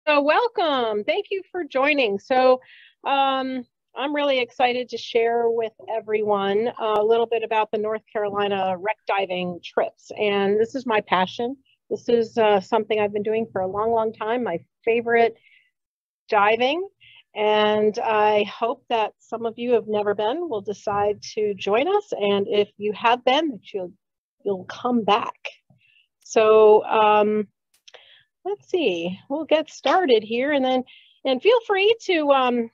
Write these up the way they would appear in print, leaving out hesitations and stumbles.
Welcome. Thank you for joining. I'm really excited to share with everyone a little bit about the North Carolina wreck diving trips. And this is my passion. This is something I've been doing for a long, long time, my favorite diving. And I hope that some of you have never been will decide to join us. And if you have been, that you'll come back. Let's see, we'll get started here and feel free to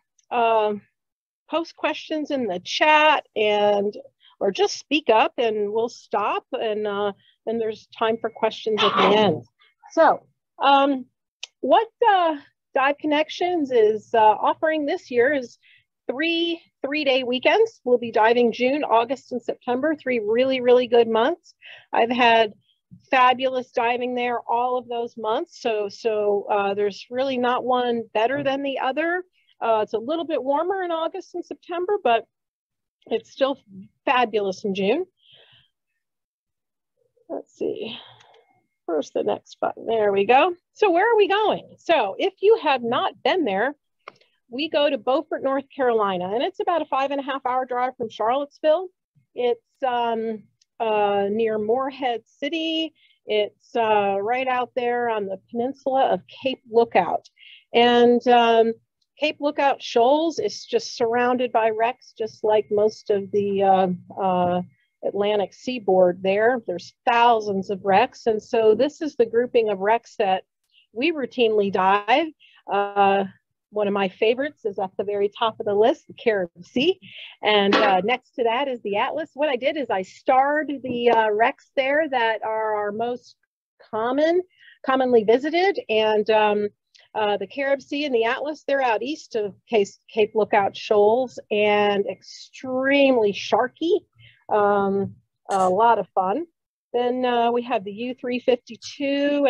post questions in the chat or just speak up and we'll stop and then there's time for questions at the end. So what Dive Connections is offering this year is three-day weekends. We'll be diving June, August, and September, 3 really, really good months. I've had fabulous diving there all of those months. So there's really not one better than the other. It's a little bit warmer in August and September, but it's still fabulous in June. Let's see. Where's the next button? There we go. So where are we going? So if you have not been there, we go to Beaufort, North Carolina, and it's about a 5.5-hour drive from Charlottesville. It's near Morehead City. It's right out there on the peninsula of Cape Lookout. And Cape Lookout Shoals is just surrounded by wrecks, just like most of the Atlantic seaboard there. There's thousands of wrecks. And so this is the grouping of wrecks that we routinely dive. One of my favorites is at the very top of the list, the Caribbean Sea. And next to that is the Atlas. What I did is I starred the wrecks there that are our most commonly visited. And the Caribbean Sea and the Atlas, they're out east of Cape Lookout Shoals and extremely sharky. A lot of fun. Then we have the U-352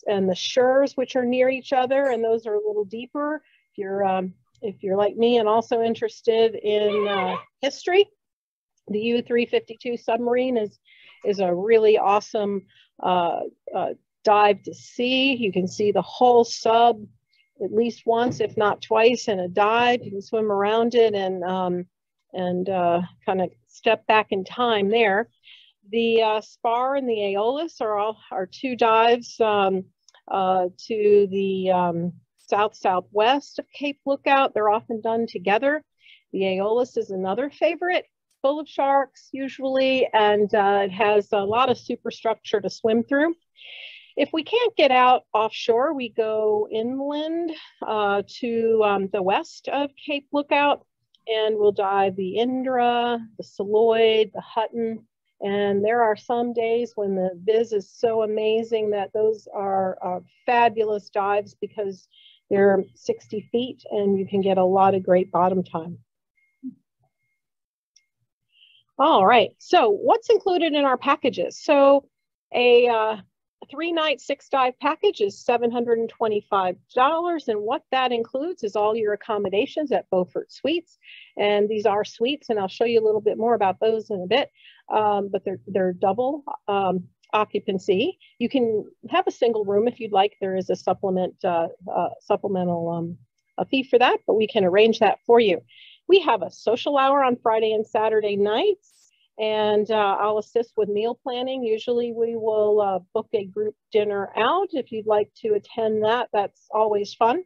and the Shores, which are near each other, and those are a little deeper. If you're like me and also interested in history, the U-352 submarine is a really awesome dive to see. You can see the whole sub at least once, if not twice, in a dive. You can swim around it and kind of step back in time there. The Spar and the Aeolus are two dives to the southwest of Cape Lookout. They're often done together. The Aeolus is another favorite, full of sharks usually, and it has a lot of superstructure to swim through. If we can't get out offshore, we go inland to the west of Cape Lookout, and we'll dive the Indra, the Psiloid, the Hutton. And there are some days when the viz is so amazing that those are fabulous dives because they're 60 feet and you can get a lot of great bottom time. All right, so what's included in our packages? So a 3-night, 6-dive package is $725, and what that includes is all your accommodations at Beaufort Suites, and these are suites, and I'll show you a little bit more about those in a bit, but they're double occupancy. You can have a single room if you'd like. There is a supplemental a fee for that, but we can arrange that for you. We have a social hour on Friday and Saturday nights, and I'll assist with meal planning. Usually we will book a group dinner out. If you'd like to attend that, that's always fun.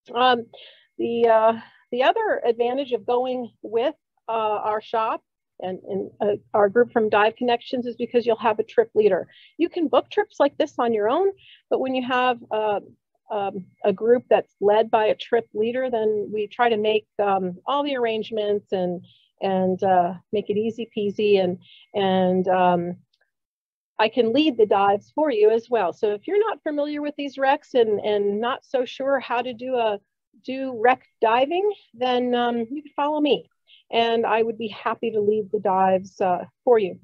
The other advantage of going with our shop and our group from Dive Connections is because you'll have a trip leader. You can book trips like this on your own, but when you have a group that's led by a trip leader, then we try to make all the arrangements and make it easy peasy, and I can lead the dives for you as well. So if you're not familiar with these wrecks and not so sure how to do wreck diving, then you can follow me, and I would be happy to lead the dives for you.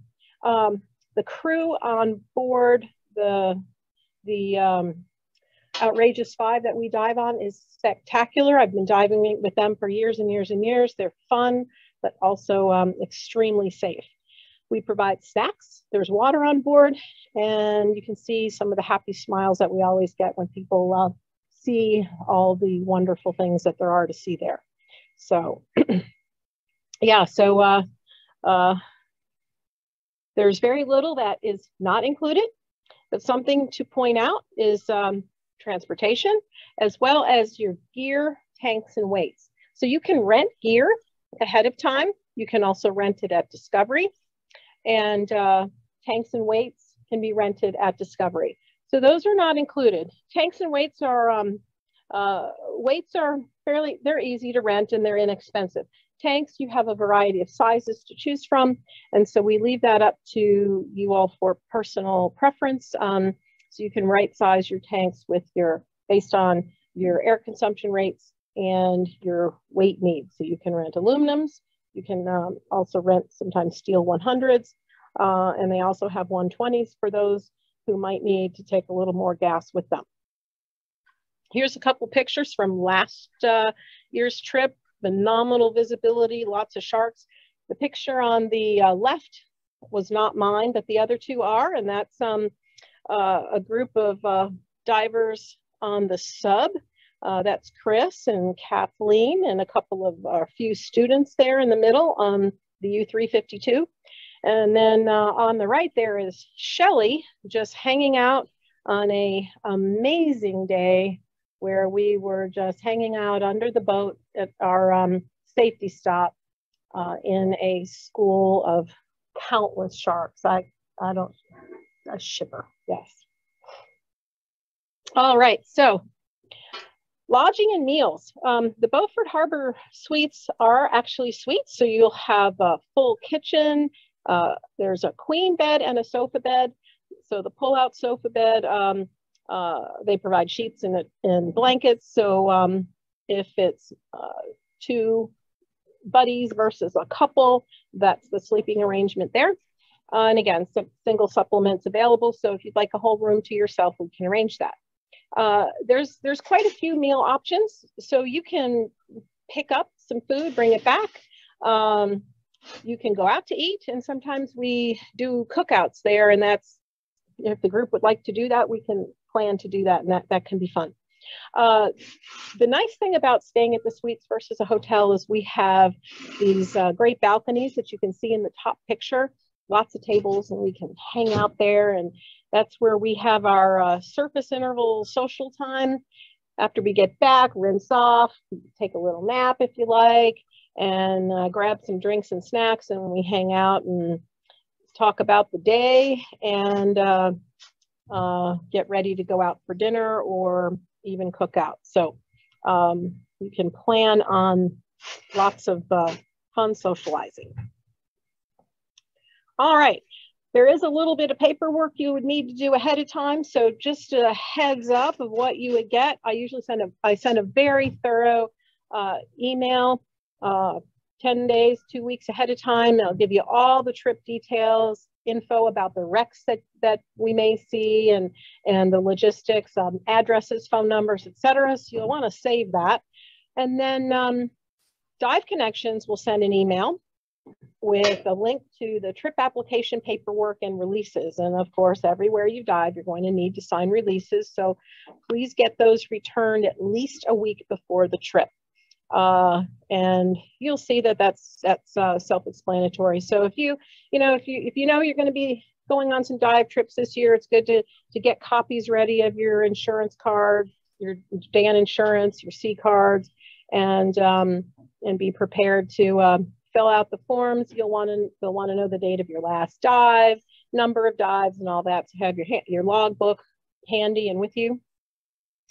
The crew on board the Outrageous 5 that we dive on is spectacular. I've been diving with them for years and years and years. They're fun, but also extremely safe. We provide snacks. There's water on board, and you can see some of the happy smiles that we always get when people see all the wonderful things that there are to see there. So yeah, so there's very little that is not included, but something to point out is transportation, as well as your gear, tanks, and weights. So you can rent gear ahead of time. You can also rent it at Discovery, and tanks and weights can be rented at Discovery. So those are not included. Tanks and weights are fairly, they're easy to rent and they're inexpensive. Tanks, you have a variety of sizes to choose from. And so we leave that up to you all for personal preference. So you can right size your tanks with based on your air consumption rates and your weight needs. So you can rent aluminums. You can also rent sometimes steel 100s. And they also have 120s for those who might need to take a little more gas with them. Here's a couple pictures from last year's trip. Phenomenal visibility, lots of sharks. The picture on the left was not mine, but the other two are, and that's a group of divers on the sub. That's Chris and Kathleen and a few students there in the middle on the U-352. And then on the right there is Shelley, just hanging out on an amazing day where we were just hanging out under the boat at our safety stop in a school of countless sharks. A shipper, yes. All right, so lodging and meals. The Beaufort Harbor suites are actually suites, so you'll have a full kitchen. There's a queen bed and a sofa bed. So the pull-out sofa bed, they provide sheets and blankets. So if it's two buddies versus a couple, that's the sleeping arrangement there. And again, single supplements available. So if you'd like a whole room to yourself, we can arrange that. There's quite a few meal options. So you can pick up some food, bring it back. You can go out to eat, and sometimes we do cookouts there, and that's, if the group would like to do that, we can plan to do that, and that can be fun. The nice thing about staying at the suites versus a hotel is we have these great balconies that you can see in the top picture, lots of tables, and we can hang out there, and that's where we have our surface interval social time. After we get back, rinse off, take a little nap if you like, and grab some drinks and snacks, and we hang out and talk about the day and get ready to go out for dinner or even cook out. So you can plan on lots of fun socializing. All right, there is a little bit of paperwork you would need to do ahead of time. So just a heads up of what you would get. I usually send a very thorough email 10 days, 2 weeks ahead of time. I'll give you all the trip details, info about the wrecks that we may see, and the logistics, addresses, phone numbers, etc. So you'll want to save that. And then Dive Connections will send an email with a link to the trip application paperwork and releases. And of course, everywhere you dive, you're going to need to sign releases. So please get those returned at least a week before the trip. And you'll see that that's self-explanatory. So if you know you're going to be going on some dive trips this year, it's good to get copies ready of your insurance card, your Dan insurance, your C cards, and be prepared to fill out the forms. They'll want to know the date of your last dive, number of dives, and all that. So have your logbook handy and with you.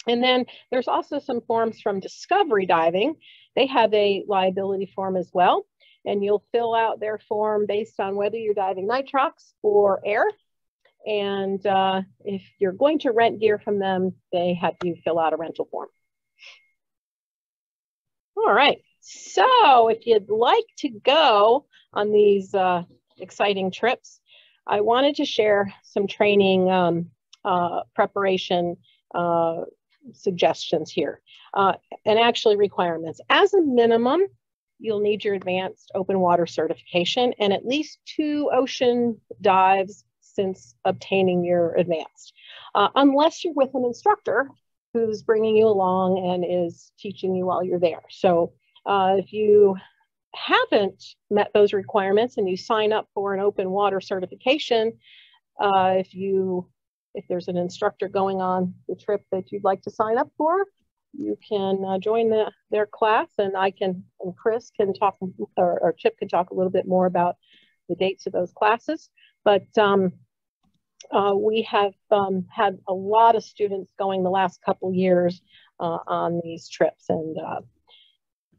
And then there's also some forms from Discovery Diving. They have a liability form as well, and you'll fill out their form based on whether you're diving nitrox or air. And if you're going to rent gear from them, they have you fill out a rental form. All right, so if you'd like to go on these exciting trips, I wanted to share some training preparation suggestions here, and actually requirements. As a minimum, you'll need your advanced open water certification and at least 2 ocean dives since obtaining your advanced. Unless you're with an instructor who's bringing you along and is teaching you while you're there. So if you haven't met those requirements and you sign up for an open water certification, if there's an instructor going on the trip that you'd like to sign up for, you can join their class, and Chris can talk, or Chip can talk a little bit more about the dates of those classes. But we have had a lot of students going the last couple years on these trips, and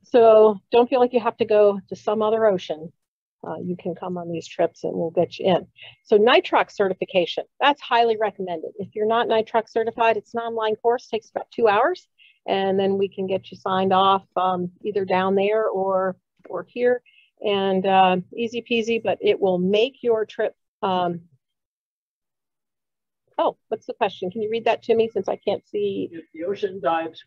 so don't feel like you have to go to some other ocean. You can come on these trips and we'll get you in. So nitrox certification, that's highly recommended. If you're not nitrox certified, it's an online course, takes about 2 hours, and then we can get you signed off either down there or here, and easy peasy, but it will make your trip. Oh, what's the question? Can you read that to me since I can't see? If the ocean dives,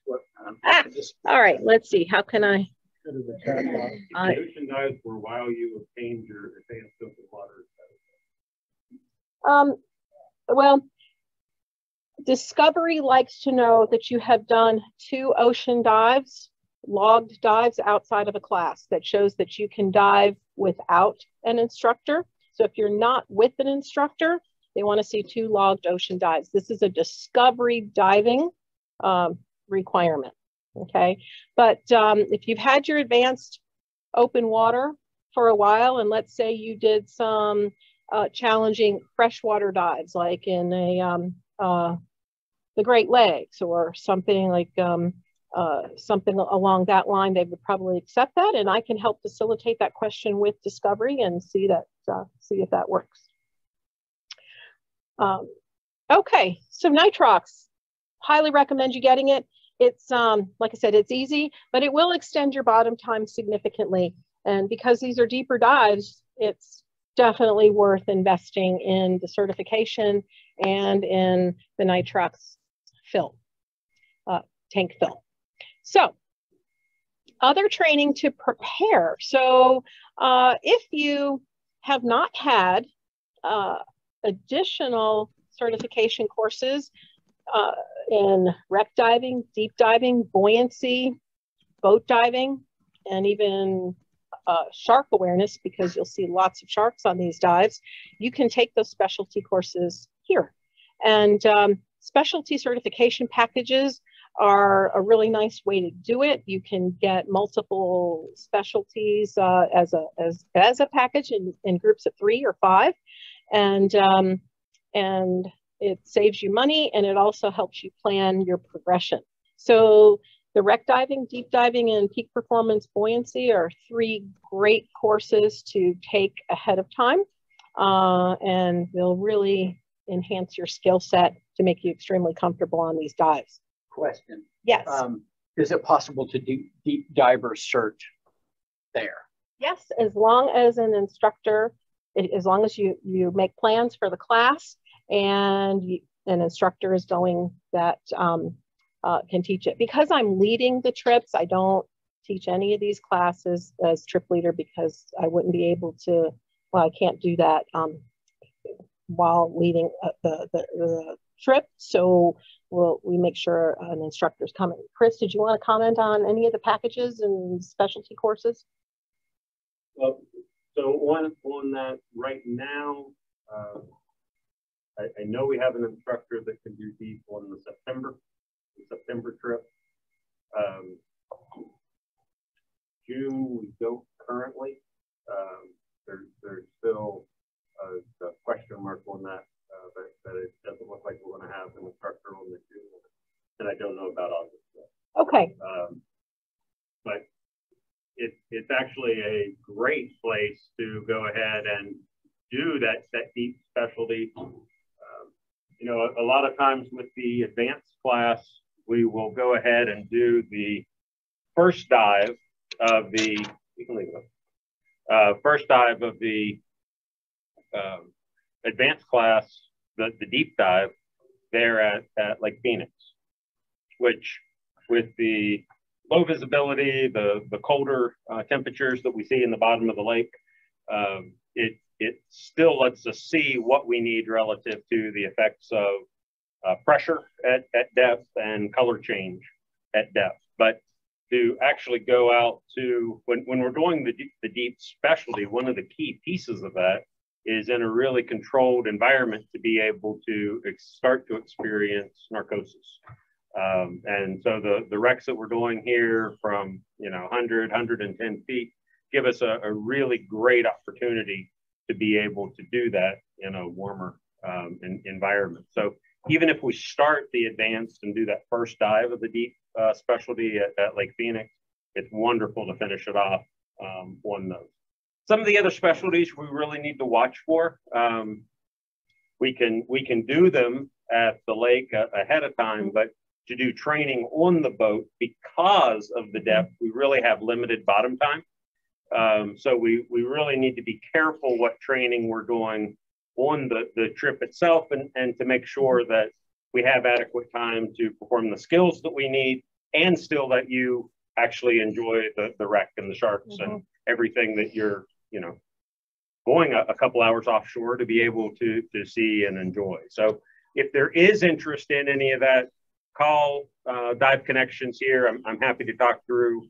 all right, let's see. How can I? The ocean dives were while you obtained your advanced open water. Well, Discovery likes to know that you have done 2 ocean dives, logged dives outside of a class. That shows that you can dive without an instructor. So if you're not with an instructor, they want to see 2 logged ocean dives. This is a Discovery diving requirement. Okay, but if you've had your advanced open water for a while, and let's say you did some challenging freshwater dives, like in the Great Lakes or something like something along that line, they would probably accept that, and I can help facilitate that question with Discovery and see if that works. Okay, so nitrox, highly recommend you getting it. It's, like I said, it's easy, but it will extend your bottom time significantly. And because these are deeper dives, it's definitely worth investing in the certification and in the nitrox fill, tank fill. So, other training to prepare. So, if you have not had additional certification courses, in wreck diving, deep diving, buoyancy, boat diving, and even shark awareness, because you'll see lots of sharks on these dives, you can take those specialty courses here. And specialty certification packages are a really nice way to do it. You can get multiple specialties as a package in groups of 3 or 5, and it saves you money, and it also helps you plan your progression. So the wreck diving, deep diving, and peak performance buoyancy are 3 great courses to take ahead of time, and they'll really enhance your skill set to make you extremely comfortable on these dives. Question. Yes. Is it possible to do deep diver cert there? Yes, as long as an instructor, as long as you make plans for the class, and an instructor is going that can teach it. Because I'm leading the trips, I don't teach any of these classes as trip leader, because I wouldn't be able to, well, I can't do that while leading the trip. So we make sure an instructor is coming. Chris, did you want to comment on any of the packages and specialty courses? Well, so on that right now, I know we have an instructor that can do deep on the September trip. June, we don't currently. There's still a question mark on that, but it doesn't look like we're going to have an instructor on the June one. And I don't know about August yet. Okay. But it's actually a great place to go ahead and do that deep specialty. You know, a lot of times with the advanced class, we will go ahead and do the first dive of the, you can leave it up. First dive of the advanced class, the deep dive there at Lake Phoenix, which with the low visibility, the colder temperatures that we see in the bottom of the lake, it still lets us see what we need relative to the effects of pressure at depth and color change at depth. But to actually go out to, when we're doing the deep specialty, one of the key pieces of that is in a really controlled environment to be able to start to experience narcosis. And so the wrecks that we're doing here from 100, 110 feet give us a really great opportunity to be able to do that in a warmer environment. So even if we start the advanced and do that first dive of the deep specialty at Lake Phoenix, it's wonderful to finish it off on those. Some of the other specialties we really need to watch for. We can do them at the lake ahead of time, but to do training on the boat, because of the depth, we really have limited bottom time. So we really need to be careful what training we're doing on the trip itself, and to make sure that we have adequate time to perform the skills that we need and still let you actually enjoy the wreck and the sharks and everything that you're going a couple hours offshore to be able to see and enjoy. So if there is interest in any of that, call Dive Connections here. I'm happy to talk through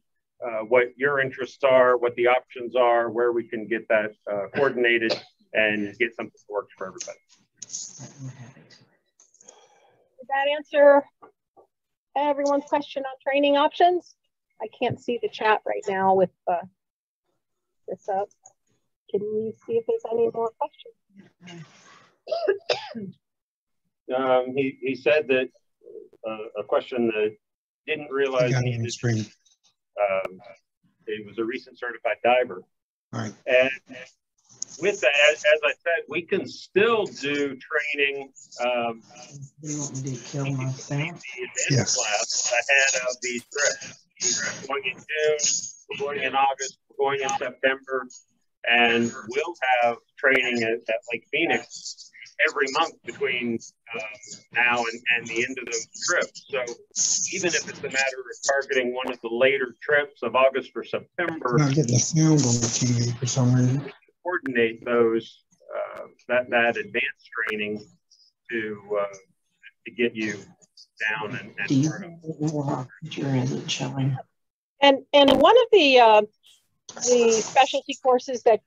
what your interests are, what the options are, where we can get that coordinated and get something that works for everybody. Did that answer everyone's question on training options? I can't see the chat right now with this up. Can you see if there's any more questions? He said that a question that didn't realize he was a recent certified diver. All right. And with that, as I said, we can still do training. They want me to kill myself. Yes. Class ahead of these trips. We're going in June, we're going in August, we're going in September, and we'll have training at Lake Phoenix every month between now and the end of the trip. So even if it's a matter of targeting one of the later trips of August or September, I'm not getting the sound on the TV for some reason. Coordinate those that advanced training to get you down and Do you think the picture isn't showing? And one of the specialty courses that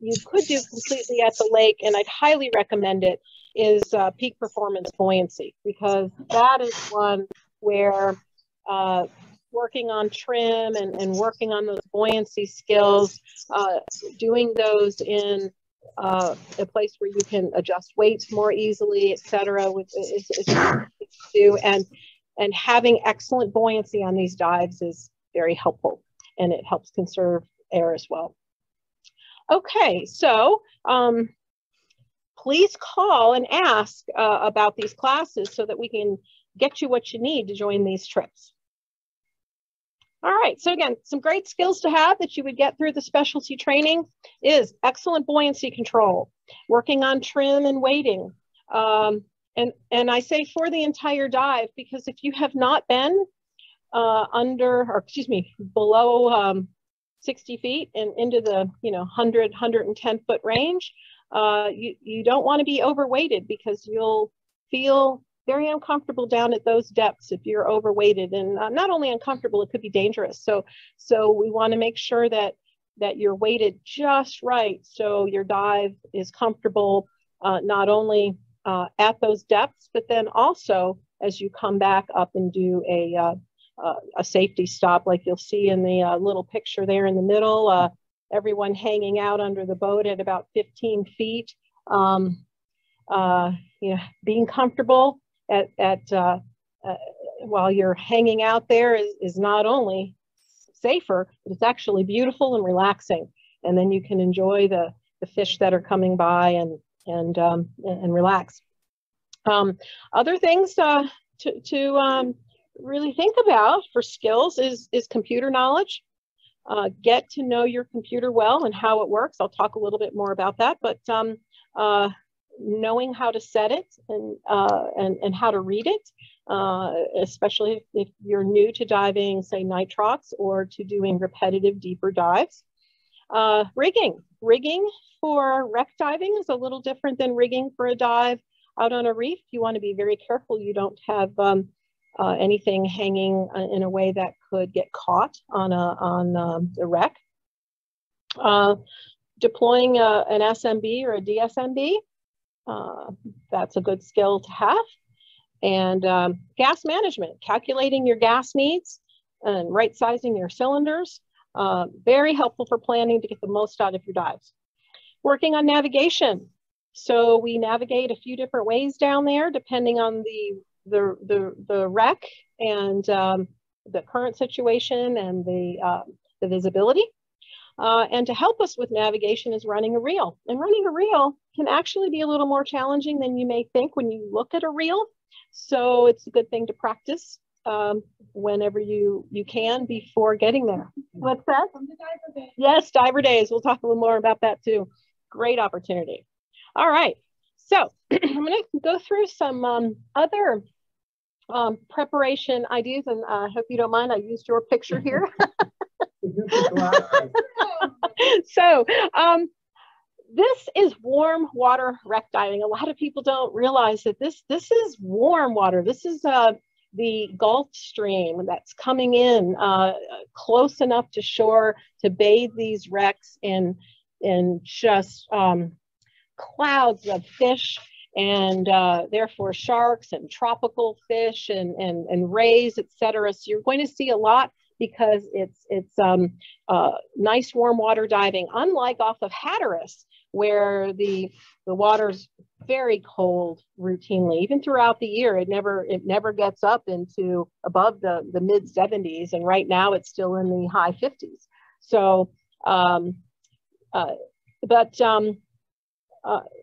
you could do completely at the lake, and I'd highly recommend it, is peak performance buoyancy, because that is one where working on trim and working on those buoyancy skills, doing those in a place where you can adjust weights more easily, etc., is do, and having excellent buoyancy on these dives is very helpful, and it helps conserve air as well. Okay, so please call and ask about these classes so that we can get you what you need to join these trips. All right, so again, some great skills to have that you would get through the specialty training is excellent buoyancy control, working on trim and weighting. And I say for the entire dive, because if you have not been below 60 feet and into the 100, 110 foot range, you don't want to be overweighted, because you'll feel very uncomfortable down at those depths if you're overweighted, and not only uncomfortable, it could be dangerous. So we want to make sure that you're weighted just right, so your dive is comfortable, not only at those depths, but then also as you come back up and do a safety stop, like you'll see in the little picture there in the middle, everyone hanging out under the boat at about 15 feet. Being comfortable while you're hanging out there is not only safer, but it's actually beautiful and relaxing. And then you can enjoy the fish that are coming by and relax. Other things to really think about for skills is computer knowledge. Get to know your computer well and how it works. I'll talk a little bit more about that, but knowing how to set it and how to read it, especially if you're new to diving, say nitrox, or to doing repetitive deeper dives. Rigging for wreck diving is a little different than rigging for a dive. Out on a reef, you want to be very careful you don't have anything hanging in a way that could get caught on the wreck. Deploying an SMB or a DSMB, that's a good skill to have. And gas management, calculating your gas needs and right sizing your cylinders, very helpful for planning to get the most out of your dives. Working on navigation. So we navigate a few different ways down there, depending on the wreck and the current situation and the visibility. And to help us with navigation is running a reel. And running a reel can actually be a little more challenging than you may think when you look at a reel. So it's a good thing to practice whenever you can before getting there. What's that? Yes, diver days. We'll talk a little more about that too. Great opportunity. All right. So I'm going to go through some other preparation ideas, and I hope you don't mind. I used your picture here. So this is warm water wreck diving. A lot of people don't realize that this is warm water. This is the Gulf Stream that's coming in close enough to shore to bathe these wrecks in just clouds of fish and therefore sharks and tropical fish and rays, etc. So you're going to see a lot because it's nice warm water diving, unlike off of Hatteras, where the water's very cold routinely. Even throughout the year, it never gets up into above the mid 70s, and right now it's still in the high 50s. So,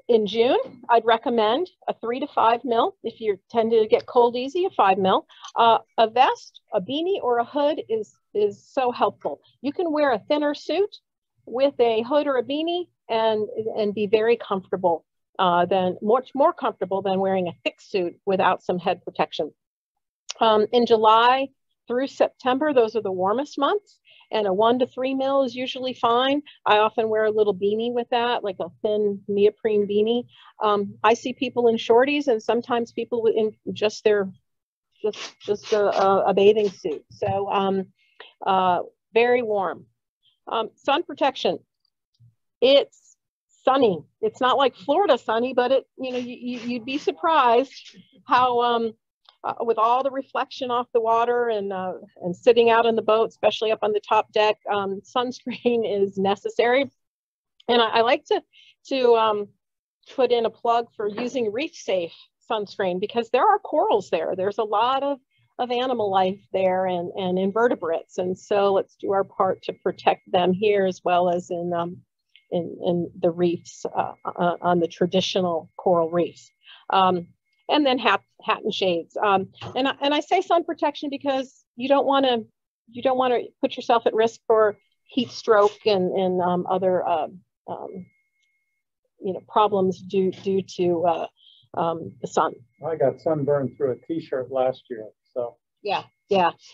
in June, I'd recommend a 3 to 5 mil. If you tend to get cold easy, a 5 mil. A vest, a beanie, or a hood is so helpful. You can wear a thinner suit with a hood or a beanie and be very comfortable, much more comfortable than wearing a thick suit without some head protection. In July through September, those are the warmest months, and a 1 to 3 mil is usually fine. I often wear a little beanie with that, like a thin neoprene beanie. I see people in shorties and sometimes people in just a bathing suit. So very warm. Sun protection. It's sunny. It's not like Florida sunny, but you'd be surprised how with all the reflection off the water and sitting out in the boat, especially up on the top deck, sunscreen is necessary. And I like to put in a plug for using reef safe sunscreen because there are corals there. There's a lot of animal life there and invertebrates. And so let's do our part to protect them here as well as in the reefs on the traditional coral reefs. And then hat and shades. And I say sun protection because you don't want to put yourself at risk for heat stroke and other problems due to the sun. I got sunburned through a t-shirt last year. So yeah,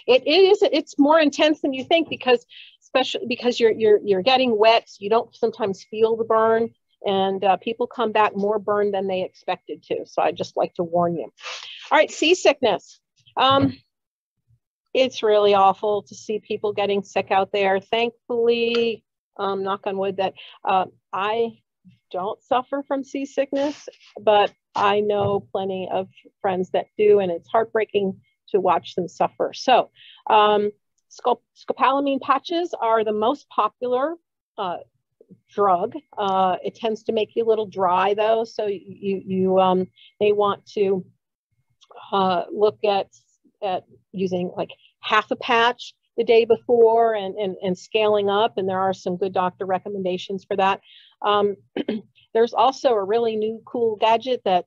it's more intense than you think because especially because you're getting wet. You don't sometimes feel the burn. And people come back more burned than they expected to. So I just like to warn you. All right, seasickness. It's really awful to see people getting sick out there. Thankfully, knock on wood, that I don't suffer from seasickness, but I know plenty of friends that do, and it's heartbreaking to watch them suffer. So scopolamine patches are the most popular drug. It tends to make you a little dry though, so you may want to look at using like half a patch the day before and scaling up, and there are some good doctor recommendations for that. There's also a really new cool gadget that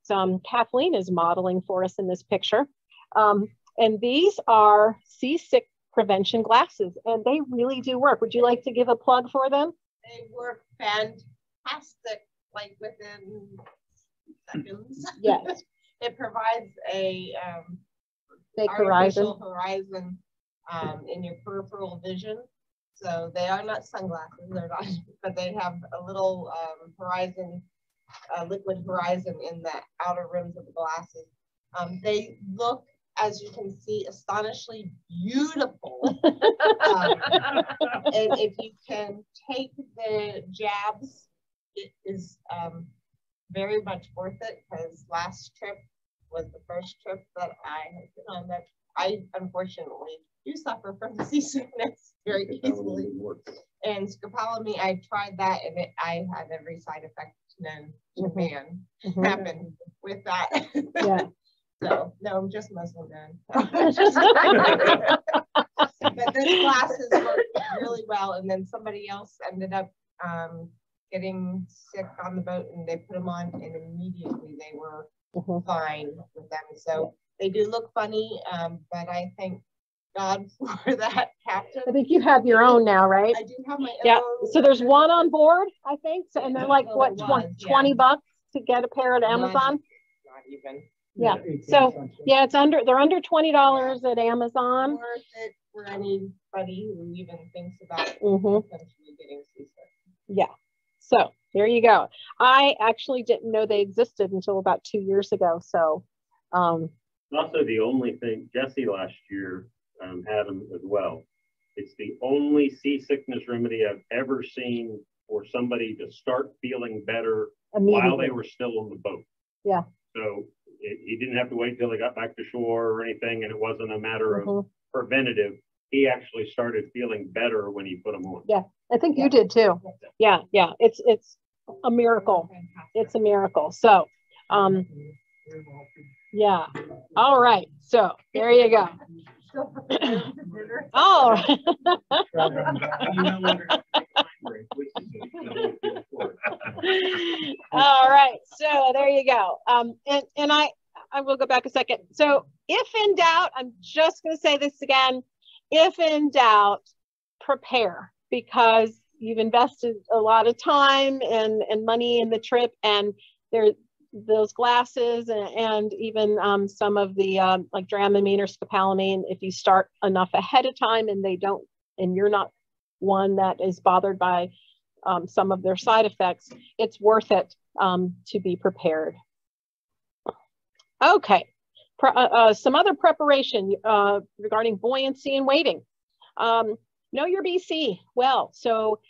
Kathleen is modeling for us in this picture, and these are seasick prevention glasses, and they really do work. Would you like to give a plug for them? They work fantastic, like within seconds. Yes. It provides a artificial horizon in your peripheral vision. So they are not sunglasses, they're not, but they have a little horizon liquid horizon in the outer rims of the glasses. They look, as you can see, astonishingly beautiful. And if you can take the jabs, it is very much worth it, because last trip was the first trip that I had been on that I unfortunately do suffer from seasickness very easily. And scopolamine, I tried that, and I had every side effect known to man happen with that. Yeah. So no, just Muslim man. But those glasses worked really well, and then somebody else ended up getting sick on the boat, and they put them on, and immediately they were fine with them. So they do look funny, but I thank God for that captain. I think you have your own now, right? I do have my own. Yeah. So there's one on board, I think. So, and they're like, what, 20 bucks to get a pair at Amazon? Not even. Yeah. So yeah, they're under $20 at Amazon. Worth it for anybody who even thinks about potentially getting seasick. Yeah. So there you go. I actually didn't know they existed until about 2 years ago. So also the only thing, Jesse last year had them as well. It's the only seasickness remedy I've ever seen for somebody to start feeling better while they were still on the boat. Yeah. So he didn't have to wait till he got back to shore or anything, and it wasn't a matter of preventative. He actually started feeling better when he put them on. Yeah, I think you did too. Yeah, yeah. It's a miracle. It's a miracle. So, yeah. All right. So there you go. All right. All right. So there you go. And I will go back a second. So if in doubt, I'm just going to say this again. If in doubt, prepare, because you've invested a lot of time and money in the trip, and those glasses and even some of the like Dramamine or scopolamine, if you start enough ahead of time and you're not one that is bothered by some of their side effects, it's worth it to be prepared. Okay, some other preparation regarding buoyancy and weighting. Know your BC well. So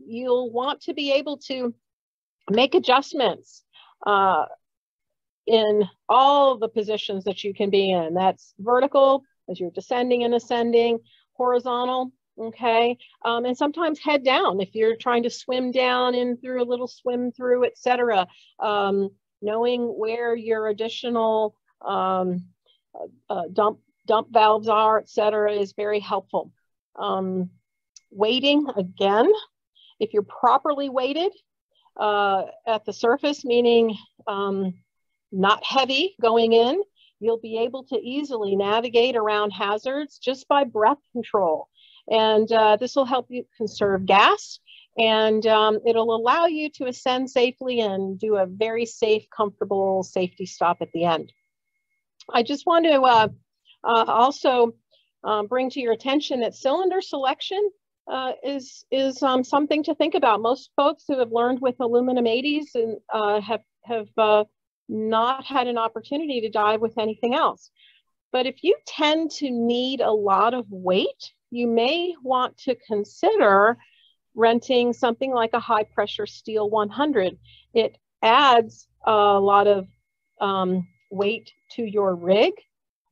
you'll want to be able to make adjustments in all the positions that you can be in. That's vertical as you're descending and ascending, horizontal, okay, and sometimes head down if you're trying to swim down in through a little swim through, etc. Knowing where your additional dump valves are, etc., is very helpful. Weighting, again, if you're properly weighted at the surface, meaning not heavy going in, you'll be able to easily navigate around hazards just by breath control. And this will help you conserve gas, and it'll allow you to ascend safely and do a very safe, comfortable safety stop at the end. I just want to also bring to your attention that cylinder selection is something to think about. Most folks who have learned with aluminum 80s and have not had an opportunity to dive with anything else. But if you tend to need a lot of weight, you may want to consider renting something like a high pressure steel 100. It adds a lot of weight to your rig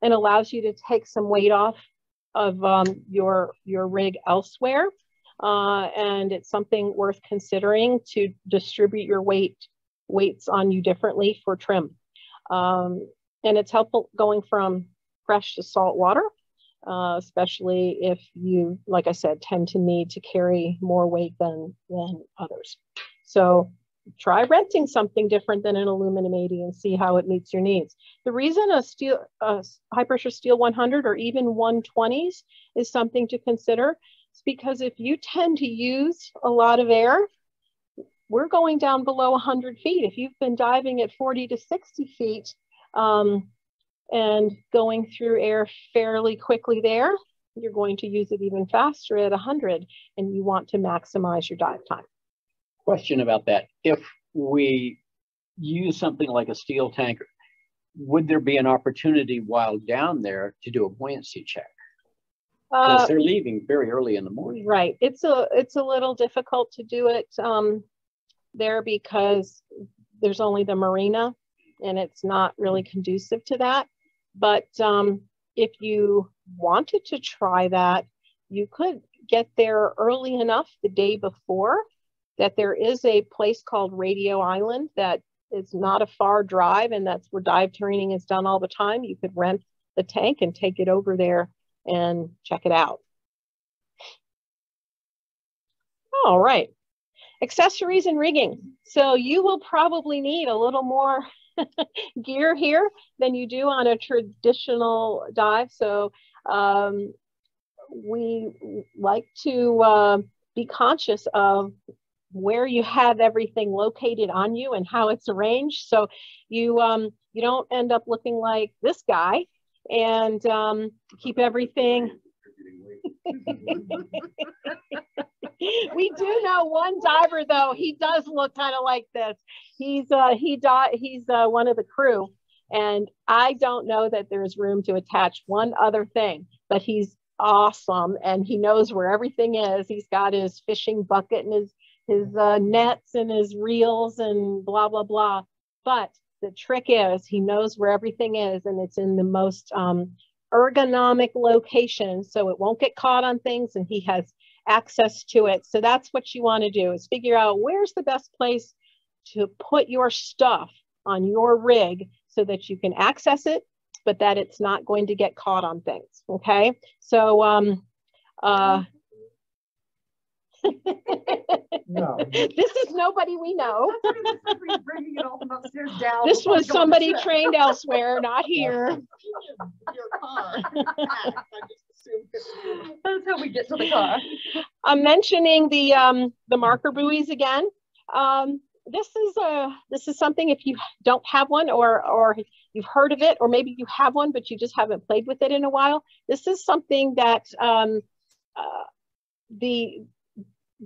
and allows you to take some weight off of your rig elsewhere. And it's something worth considering to distribute your weights on you differently for trim. And it's helpful going from fresh to salt water, especially if you, like I said, tend to need to carry more weight than others. So try renting something different than an aluminum 80 and see how it meets your needs. The reason a high pressure steel 100 or even 120s is something to consider is because if you tend to use a lot of air, we're going down below 100 feet. If you've been diving at 40 to 60 feet and going through air fairly quickly there, you're going to use it even faster at 100, and you want to maximize your dive time. Question about that. If we use something like a steel tanker, would there be an opportunity while down there to do a buoyancy check? Because they're leaving very early in the morning. Right. It's a little difficult to do it there because there's only the marina and it's not really conducive to that. But if you wanted to try that, you could get there early enough the day before that there is a place called Radio Island that is not a far drive, and that's where dive training is done all the time. You could rent the tank and take it over there and check it out. All right, accessories and rigging. So you will probably need a little more gear here than you do on a traditional dive. So we like to be conscious of where you have everything located on you and how it's arranged. So you don't end up looking like this guy and keep everything. We do know one diver though, he does look kind of like this. He's one of the crew, and I don't know that there's room to attach one other thing, but he's awesome and he knows where everything is. He's got his fishing bucket and his nets and his reels and blah blah blah. But the trick is he knows where everything is, and it's in the most ergonomic location, so it won't get caught on things, and he has access to it. So that's what you want to do, is figure out where's the best place to put your stuff on your rig so that you can access it, but that it's not going to get caught on things. Okay, so No. This is nobody we know. Bringing it all from upstairs down. This was somebody trained elsewhere, not here. Your car. I just assumed that's how we get to the car. I'm mentioning the marker buoys again. This is something, if you don't have one, or you've heard of it, or maybe you have one but you just haven't played with it in a while. This is something that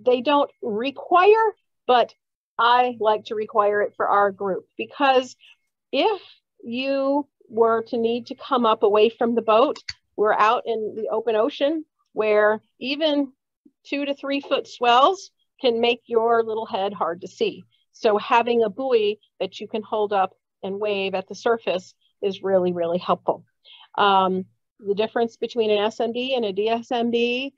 they don't require, but I like to require it for our group, because if you were to need to come up away from the boat, we're out in the open ocean where even 2 to 3 foot swells can make your little head hard to see. So having a buoy that you can hold up and wave at the surface is really, really helpful. The difference between an SMB and a DSMB,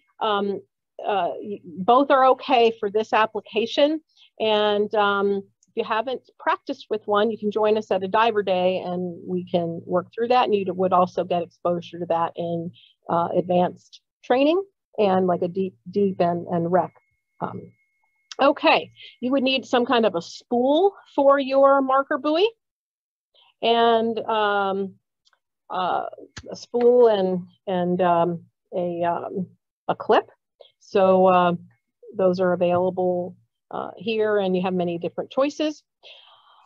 both are okay for this application. And if you haven't practiced with one, you can join us at a diver day and we can work through that. And you would also get exposure to that in advanced training and like a deep and rec. Okay, you would need some kind of a spool for your marker buoy, and a spool and a clip. So those are available here, and you have many different choices.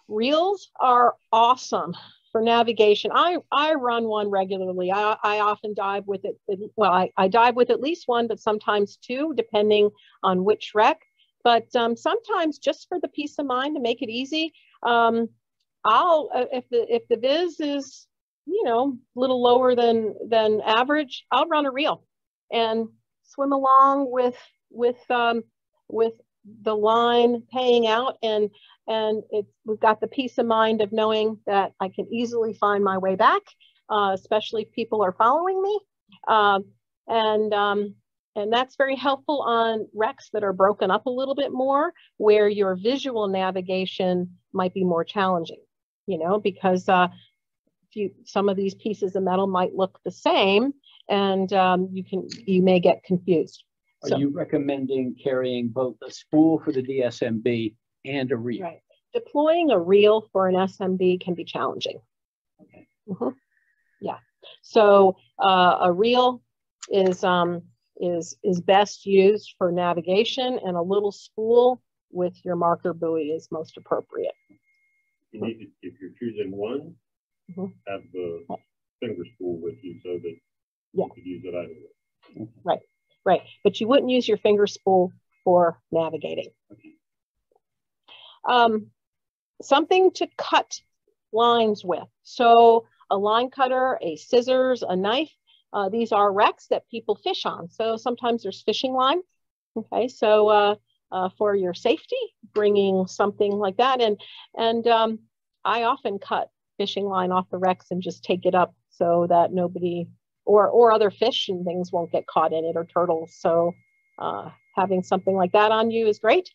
Reels are awesome for navigation. I run one regularly. I often dive with it. Well, I dive with at least one, but sometimes 2, depending on which wreck. But sometimes, just for the peace of mind, to make it easy, if the viz is, you know, a little lower than average, I'll run a reel and swim along with the line paying out, and we've got the peace of mind of knowing that I can easily find my way back, especially if people are following me, and that's very helpful on wrecks that are broken up a little bit more, where your visual navigation might be more challenging, you know, because some of these pieces of metal might look the same, and you may get confused. Are you recommending carrying both a spool for the DSMB and a reel? Right. Deploying a reel for an SMB can be challenging. Okay. Mm-hmm. Yeah. So a reel is best used for navigation, and a little spool with your marker buoy is most appropriate. If you're choosing one, have the finger spool with you so that you could use it either way. Right, right. But you wouldn't use your finger spool for navigating. something to cut lines with. So a line cutter, a scissors, a knife. These are wrecks that people fish on. So sometimes there's fishing line. Okay, so for your safety, bringing something like that. And I often cut fishing line off the wrecks and just take it up so that nobody or other fish and things won't get caught in it, or turtles. So having something like that on you is great.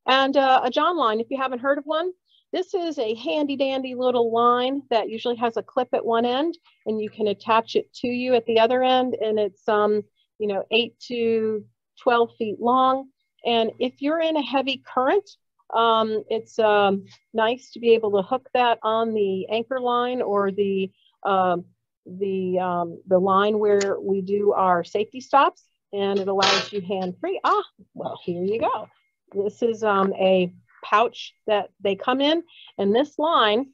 And a John line, if you haven't heard of one, this is a handy dandy little line that usually has a clip at one end, and you can attach it to you at the other end. And it's, 8 to 12 feet long. And if you're in a heavy current, it's nice to be able to hook that on the anchor line or the line where we do our safety stops, and it allows you hand-free. Well, here you go. This is a pouch that they come in, and this line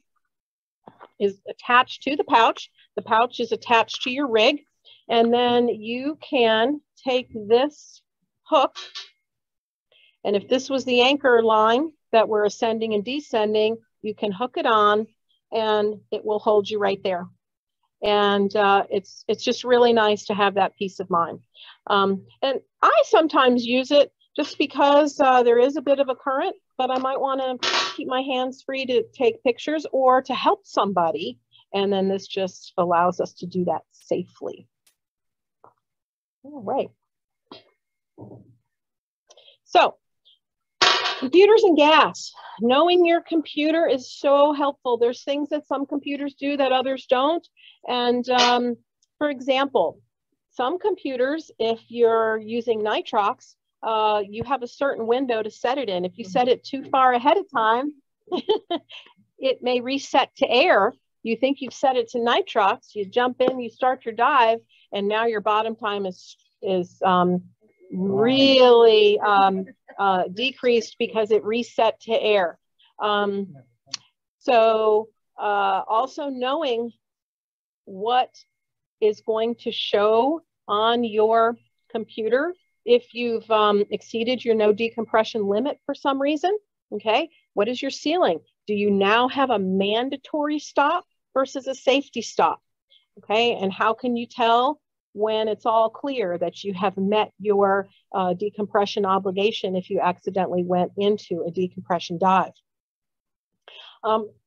is attached to the pouch. The pouch is attached to your rig, and then you can take this hook, and if this was the anchor line that we're ascending and descending, you can hook it on and it will hold you right there. And it's just really nice to have that peace of mind. And I sometimes use it just because there is a bit of a current, but I might want to keep my hands free to take pictures or to help somebody. And then this just allows us to do that safely. All right. So computers and gas. Knowing your computer is so helpful. There's things that some computers do that others don't. And for example, some computers, if you're using nitrox, you have a certain window to set it in. If you set it too far ahead of time, it may reset to air. You think you've set it to nitrox, you jump in, you start your dive, and now your bottom time is really decreased because it reset to air. So also knowing what is going to show on your computer if you've exceeded your no decompression limit for some reason. Okay, what is your ceiling? Do you now have a mandatory stop versus a safety stop? Okay, and how can you tell when it's all clear that you have met your decompression obligation if you accidentally went into a decompression dive?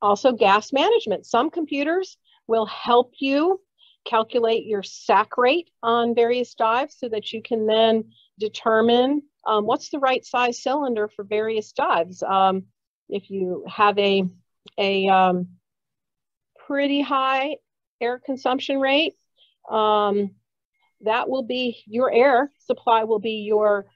Also gas management. Some computers will help you calculate your SAC rate on various dives so that you can then determine what's the right size cylinder for various dives. If you have a pretty high air consumption rate, that will be your air supply will be your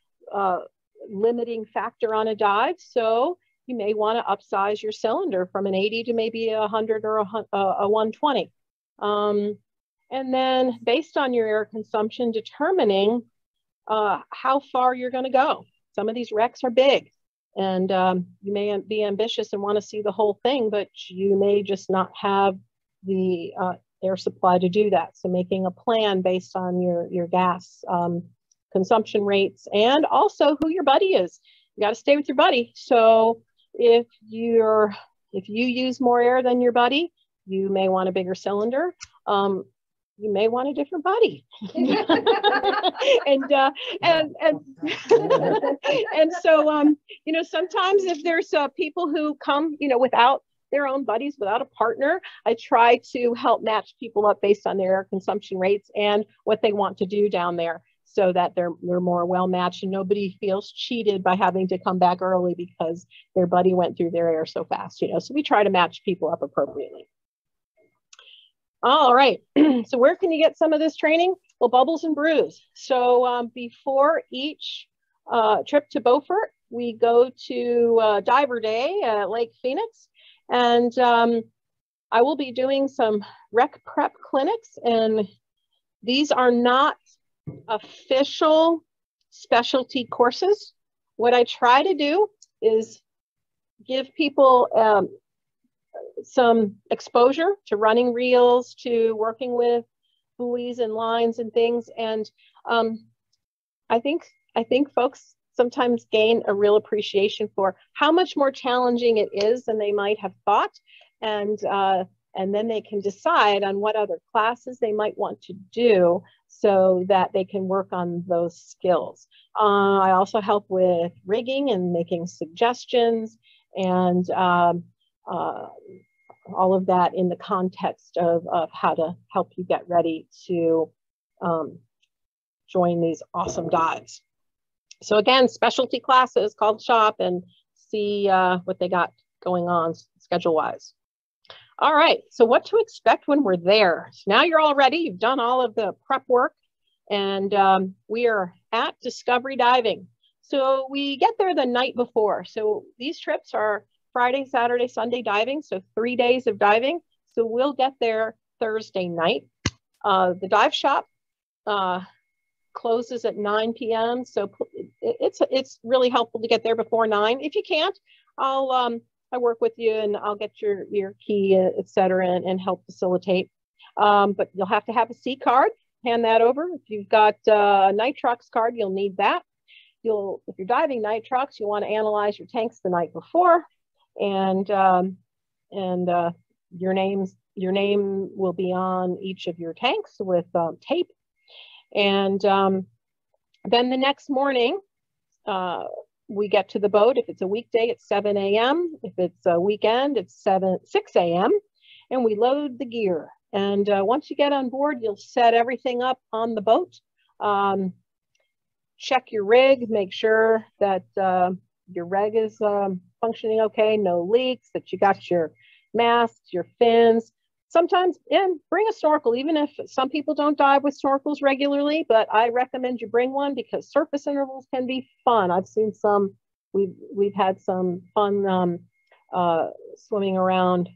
limiting factor on a dive. So you may want to upsize your cylinder from an 80 to maybe 100 or a 120. And then based on your air consumption, determining how far you're going to go. Some of these wrecks are big, and you may be ambitious and want to see the whole thing, but you may just not have the air supply to do that. So making a plan based on your gas consumption rates, and also who your buddy is. You got to stay with your buddy. So if you use more air than your buddy, you may want a bigger cylinder. You may want a different buddy. and so sometimes if there's people who come without their own buddies, without a partner, I try to help match people up based on their air consumption rates and what they want to do down there, so that they're more well matched and nobody feels cheated by having to come back early because their buddy went through their air so fast. So we try to match people up appropriately. All right, so where can you get some of this training? Well, Bubbles and Brews. So before each trip to Beaufort, we go to Diver Day at Lake Phoenix, and I will be doing some rec prep clinics, and these are not official specialty courses. What I try to do is give people some exposure to running reels, to working with buoys and lines and things. And I think folks sometimes gain a real appreciation for how much more challenging it is than they might have thought. And then they can decide on what other classes they might want to do so that they can work on those skills. I also help with rigging and making suggestions, and all of that in the context of how to help you get ready to join these awesome dives. So again, specialty classes, call the shop and see what they got going on schedule-wise. All right, so what to expect when we're there. So now you're all ready, you've done all of the prep work, and we are at Discovery Diving. So we get there the night before. So these trips are Friday, Saturday, Sunday diving, so 3 days of diving. So we'll get there Thursday night. The dive shop closes at 9 p.m. So it's really helpful to get there before 9. If you can't, I work with you and I'll get your key, et cetera, and help facilitate. But you'll have to have a C card, hand that over. If you've got a nitrox card, you'll need that. If you're diving nitrox, you want to analyze your tanks the night before, and your name will be on each of your tanks with tape. And then the next morning, we get to the boat. If it's a weekday, it's 7 a.m. If it's a weekend, it's 6 a.m. And we load the gear. And once you get on board, you'll set everything up on the boat. Check your rig, make sure that your rig is functioning okay, no leaks, that you got your masks, your fins. Sometimes, bring a snorkel, even if some people don't dive with snorkels regularly, but I recommend you bring one because surface intervals can be fun. I've seen some, we've had some fun swimming around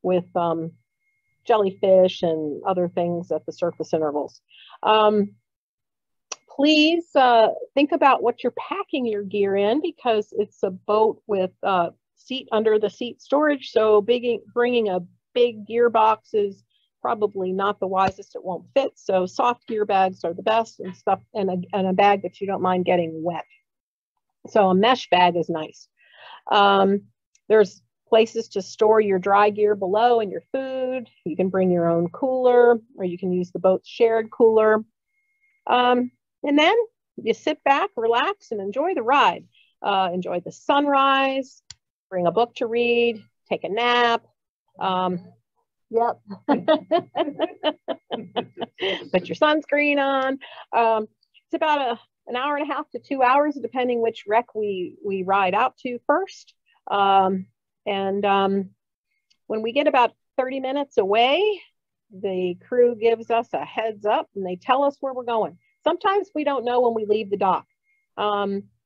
with jellyfish and other things at the surface intervals. Please think about what you're packing your gear in, because it's a boat with seat under the seat storage. So bringing a big gear box is probably not the wisest. It won't fit. So soft gear bags are the best, and stuff, and a bag that you don't mind getting wet. So a mesh bag is nice. There's places to store your dry gear below and your food. You can bring your own cooler, or you can use the boat's shared cooler. And then you sit back, relax, and enjoy the ride. Enjoy the sunrise, bring a book to read, take a nap. Yep. Put your sunscreen on. It's about an hour and a half to 2 hours, depending which wreck we ride out to first. When we get about 30 minutes away, the crew gives us a heads up and they tell us where we're going. Sometimes we don't know when we leave the dock.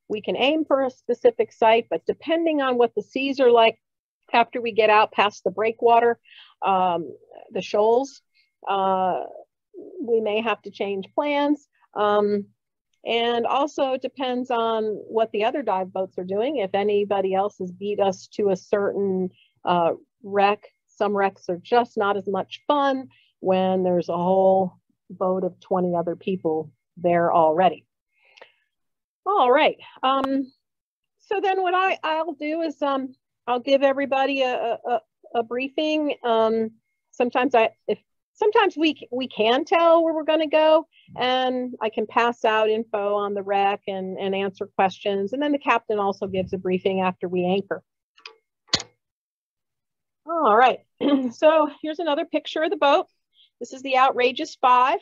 We can aim for a specific site, but depending on what the seas are like after we get out past the breakwater, the shoals, we may have to change plans. And also it depends on what the other dive boats are doing. If anybody else has beat us to a certain wreck, some wrecks are just not as much fun when there's a whole boat of 20 other people there already. All right. So then what I'll do is I'll give everybody a briefing. Sometimes we can tell where we're going to go, and I can pass out info on the wreck and answer questions. And then the captain also gives a briefing after we anchor. All right, so here's another picture of the boat. This is the Outrageous 5.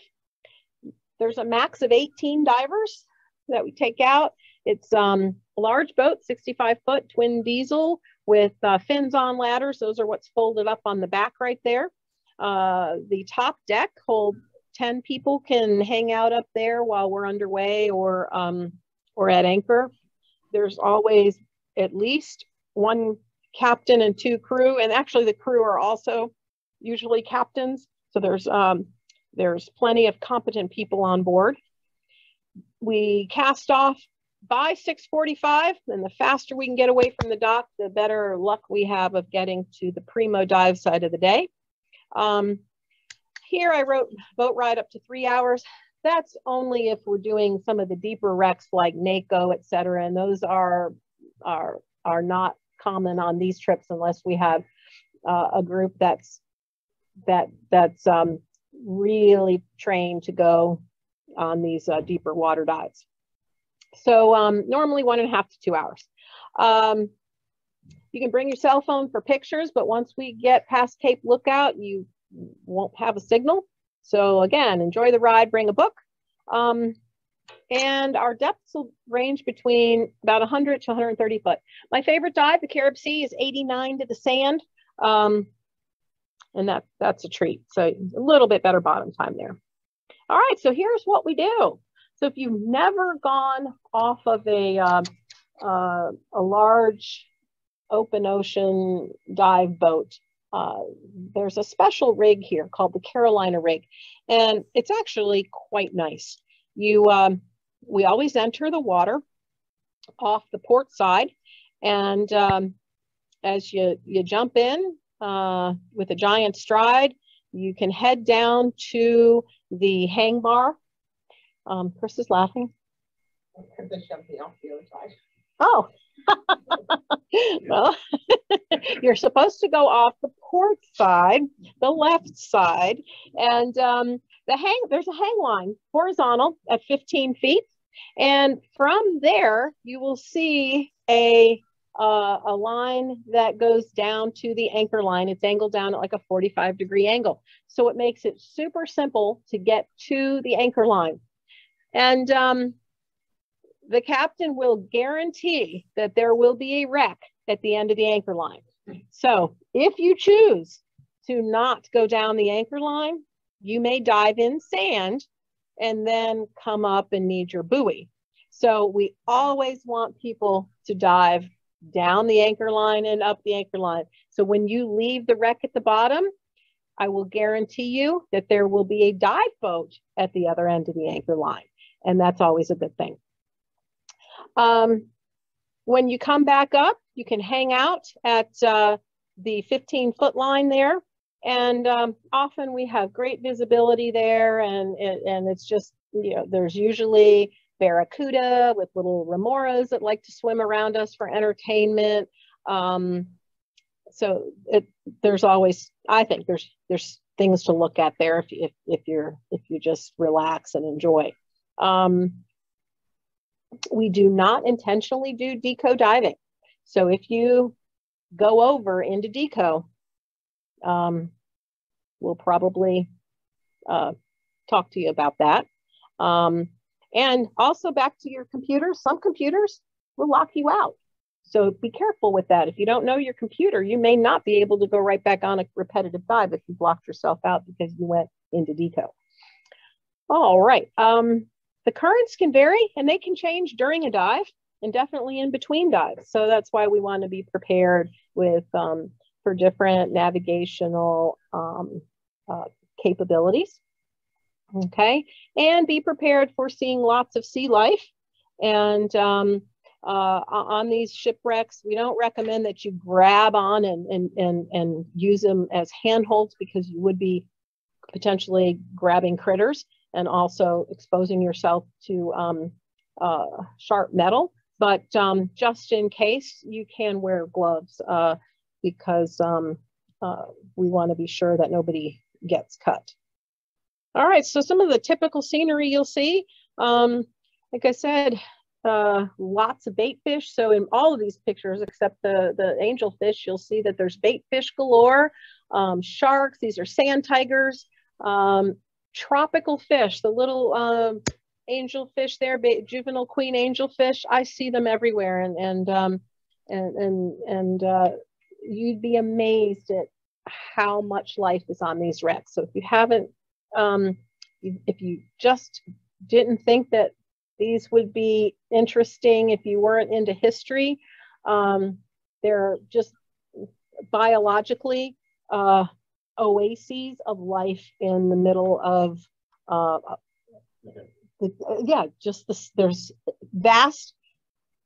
There's a max of 18 divers that we take out. It's a large boat, 65-foot twin diesel with fins on ladders. Those are what's folded up on the back right there. The top deck hold 10 people can hang out up there while we're underway or at anchor. There's always at least one captain and 2 crew, and actually the crew are also usually captains. So there's plenty of competent people on board. We cast off by 6:45, and the faster we can get away from the dock, the better luck we have of getting to the primo dive site of the day. Here I wrote boat ride up to 3 hours. that's only if we're doing some of the deeper wrecks like NACO, et cetera. And those are not common on these trips unless we have a group that's really trained to go on these deeper water dives. So normally 1.5 to 2 hours. You can bring your cell phone for pictures, but once we get past Cape Lookout, you won't have a signal. So again, enjoy the ride, bring a book. And our depths will range between about 100 to 130 foot. My favorite dive, the Carib Sea, is 89 to the sand. And that's a treat. So a little bit better bottom time there. All right, so here's what we do. So if you've never gone off of a large open ocean dive boat, there's a special rig here called the Carolina rig, and it's actually quite nice. We always enter the water off the port side, and as you jump in with a giant stride, you can head down to the hang bar. Chris is laughing. Oh, well, you're supposed to go off the port side, the left side, and there's a hang line horizontal at 15 feet, and from there you will see a line that goes down to the anchor line. It's angled down at like a 45-degree angle, so it makes it super simple to get to the anchor line. And the captain will guarantee that there will be a wreck at the end of the anchor line. So if you choose to not go down the anchor line, you may dive in sand and then come up and need your buoy. So we always want people to dive down the anchor line and up the anchor line. So when you leave the wreck at the bottom, I will guarantee you that there will be a dive boat at the other end of the anchor line. And that's always a good thing. When you come back up, you can hang out at the 15-foot line there. And often we have great visibility there. And it's just, there's usually barracuda with little remoras that like to swim around us for entertainment. So there's always, I think there's things to look at there if you just relax and enjoy. We do not intentionally do deco diving. So if you go over into deco, we'll probably talk to you about that. And also back to your computers, some computers will lock you out. So be careful with that. If you don't know your computer, you may not be able to go right back on a repetitive dive if you've locked yourself out because you went into deco. All right. The currents can vary and they can change during a dive and definitely in between dives. So that's why we want to be prepared with for different navigational capabilities. Okay, and be prepared for seeing lots of sea life. And on these shipwrecks, we don't recommend that you grab on and use them as handholds because you would be potentially grabbing critters and also exposing yourself to sharp metal. But just in case, you can wear gloves because we want to be sure that nobody gets cut. All right, so some of the typical scenery you'll see, like I said, lots of bait fish. So in all of these pictures, except the angelfish, you'll see that there's bait fish galore, sharks, these are sand tigers, tropical fish, the little angelfish there, juvenile queen angelfish. I see them everywhere, and you'd be amazed at how much life is on these wrecks. So if you haven't, if you just didn't think that these would be interesting if you weren't into history, they're just biologically oases of life in the middle of there's vast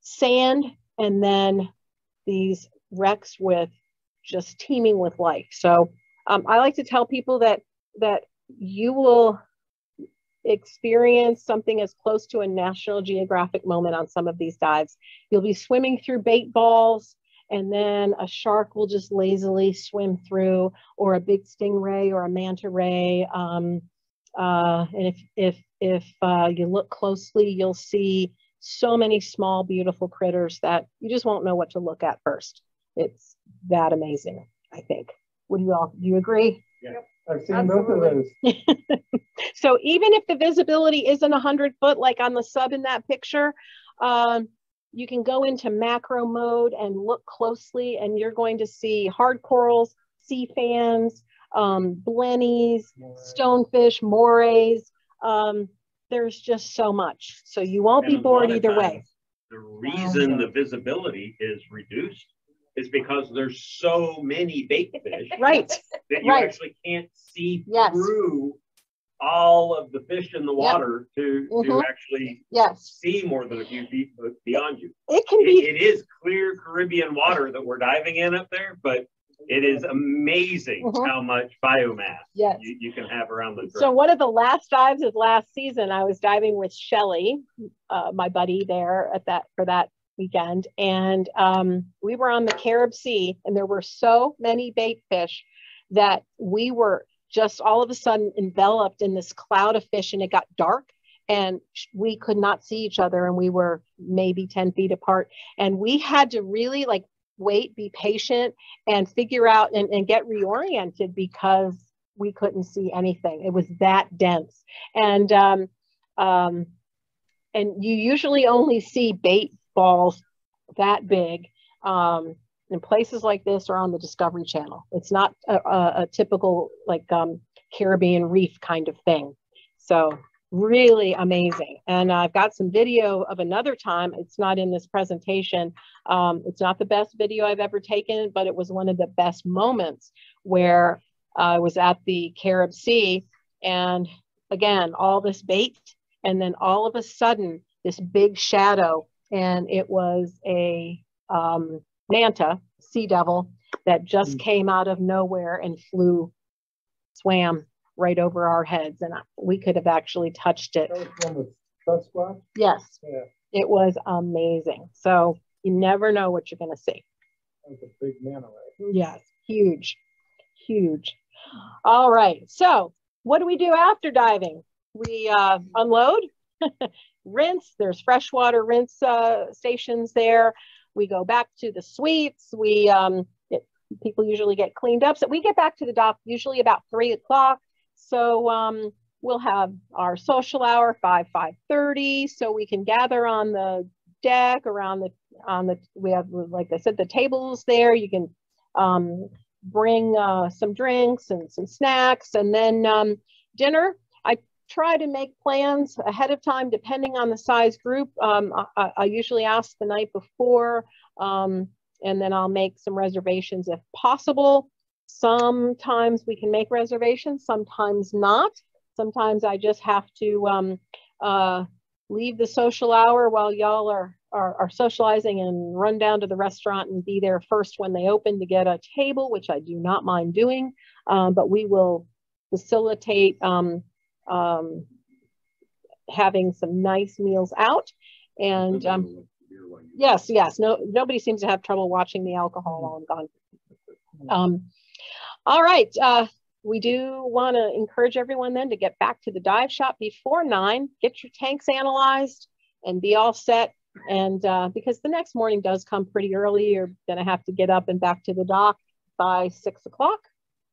sand and then these wrecks with just teeming with life. So I like to tell people that you will experience something as close to a National Geographic moment on some of these dives. You'll be swimming through bait balls, and then a shark will just lazily swim through, or a big stingray or a manta ray. And if you look closely, you'll see so many small, beautiful critters that you just won't know what to look at first. It's that amazing, I think. Do you agree? Yeah. Yep. I've seen both of those. So even if the visibility isn't 100 foot, like on the sub in that picture, you can go into macro mode and look closely, and you're going to see hard corals, sea fans, blennies, stonefish, morays. There's just so much. So you won't be bored either way. The reason the visibility is reduced is because there's so many bait fish right. that you actually can't see through all of the fish in the water to actually see more than a few feet beyond you. It is clear Caribbean water that we're diving in up there, but it is amazing how much biomass you can have around the drone. So one of the last dives of last season, I was diving with Shelly, my buddy there for that weekend, and we were on the Carib Sea, and there were so many bait fish that we were just all of a sudden enveloped in this cloud of fish, and it got dark and we could not see each other, and we were maybe 10 feet apart, and we had to really like wait, be patient, and figure out and get reoriented because we couldn't see anything. It was that dense. And you usually only see bait balls that big in places like this or on the Discovery Channel. It's not a typical like Caribbean reef kind of thing. So really amazing. And I've got some video of another time. It's not in this presentation. It's not the best video I've ever taken, but it was one of the best moments where I was at the Carib Sea, and again, all this bait, and then all of a sudden this big shadow, and it was a manta, sea devil, that just came out of nowhere and swam right over our heads, and we could have actually touched it. That was from the Sasquatch? Yes. Yeah. It was amazing. So you never know what you're going to see. That was a big manta ray. Yes, huge, huge. All right. So what do we do after diving? We unload, rinse. There's freshwater rinse stations there. We go back to the suites. People usually get cleaned up. So we get back to the dock usually about 3 o'clock. So we'll have our social hour 5:30, so we can gather on the deck around we have, like I said, the tables there. You can bring some drinks and some snacks, and then dinner. I try to make plans ahead of time depending on the size group. I usually ask the night before, and then I'll make some reservations if possible. Sometimes we can make reservations, sometimes not. Sometimes I just have to leave the social hour while y'all are socializing and run down to the restaurant and be there first when they open to get a table, which I do not mind doing. But we will facilitate having some nice meals out. And yes, nobody seems to have trouble watching the alcohol while I'm gone. All right, we do want to encourage everyone then to get back to the dive shop before 9, get your tanks analyzed and be all set. And because the next morning does come pretty early, you're going to have to get up and back to the dock by 6 o'clock.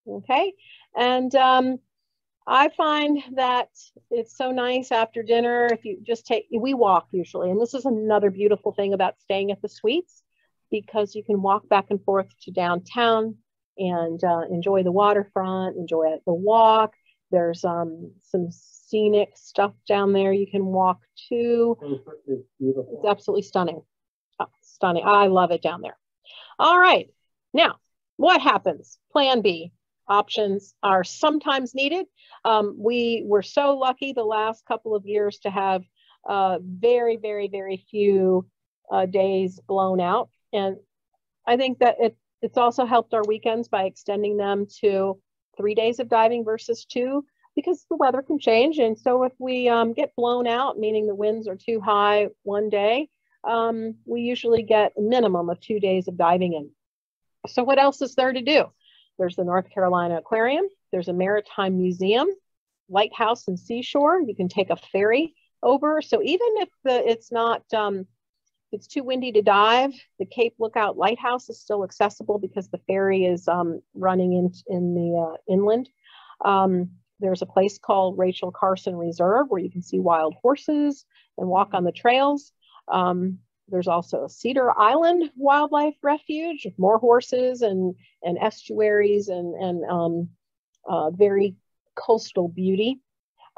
Okay. And I find that it's so nice after dinner if you just we walk usually. And this is another beautiful thing about staying at the suites, because you can walk back and forth to downtown and enjoy the waterfront, enjoy the walk. There's some scenic stuff down there you can walk to. It's beautiful. It's absolutely stunning. Stunning. I love it down there. All right. Now, what happens? Plan B. Options are sometimes needed. We were so lucky the last couple of years to have very, very, very few days blown out. And I think that it's also helped our weekends by extending them to 3 days of diving versus 2. because the weather can change. And so if we get blown out, meaning the winds are too high one day, we usually get a minimum of 2 days of diving in. So what else is there to do? There's the North Carolina Aquarium. There's a maritime museum, lighthouse and seashore. You can take a ferry over. So even if it's not, it's too windy to dive, the Cape Lookout Lighthouse is still accessible because the ferry is running in the inland. There's a place called Rachel Carson Reserve where you can see wild horses and walk on the trails. There's also a Cedar Island Wildlife Refuge with more horses and estuaries and very coastal beauty.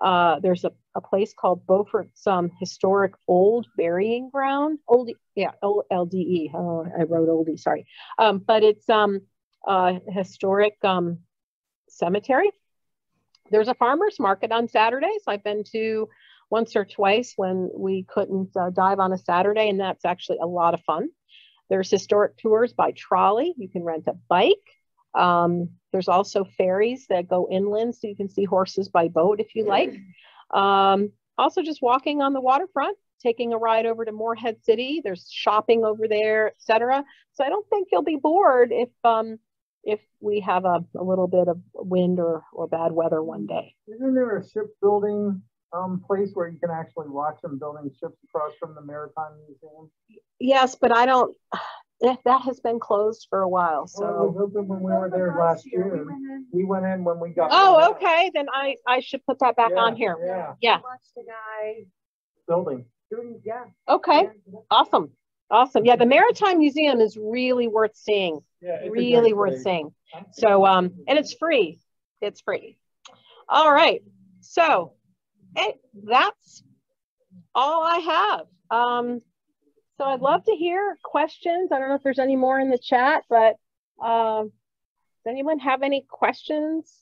There's a place called Beaufort's Historic Old Burying Ground. Oldie, yeah, OLDE. Oh, I wrote oldie, sorry. But it's a historic cemetery. There's a farmer's market on Saturdays. I've been to once or twice when we couldn't dive on a Saturday, and that's actually a lot of fun. There's historic tours by trolley. You can rent a bike. There's also ferries that go inland, so you can see horses by boat if you like. Also just walking on the waterfront, taking a ride over to Morehead City. There's shopping over there, etc. So I don't think you'll be bored if we have a little bit of wind or bad weather one day. Isn't there a shipbuilding place where you can actually watch them building ships across from the Maritime Museum? Yes, but I don't, that has been closed for a while. So well, it was open when we were there last year. We went in when we got oh, okay. Then I should put that back on here. Yeah. Watched the guy building. yeah. Okay. Awesome. Awesome. Yeah, the Maritime Museum is really worth seeing. Yeah, really worth seeing. So and it's free. It's free. All right. So that's all I have. So I'd love to hear questions. I don't know if there's any more in the chat, but does anyone have any questions?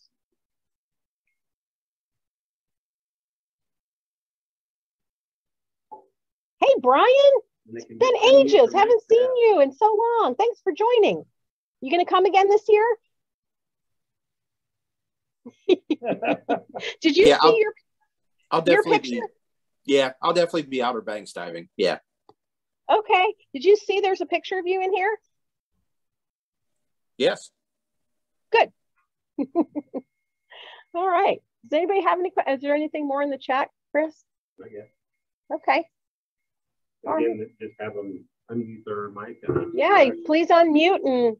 Hey, Brian, it's been ages. Haven't seen you in so long. Thanks for joining. You going to come again this year? Did you see I'll definitely picture? I'll definitely be Outer Banks diving. Yeah. Okay. Did you see there's a picture of you in here? Yes. Good. All right. Does anybody have any questions? Is there anything more in the chat, Chris? Not yet. Okay. Again, just have them unmute their mic. Yeah, please unmute. And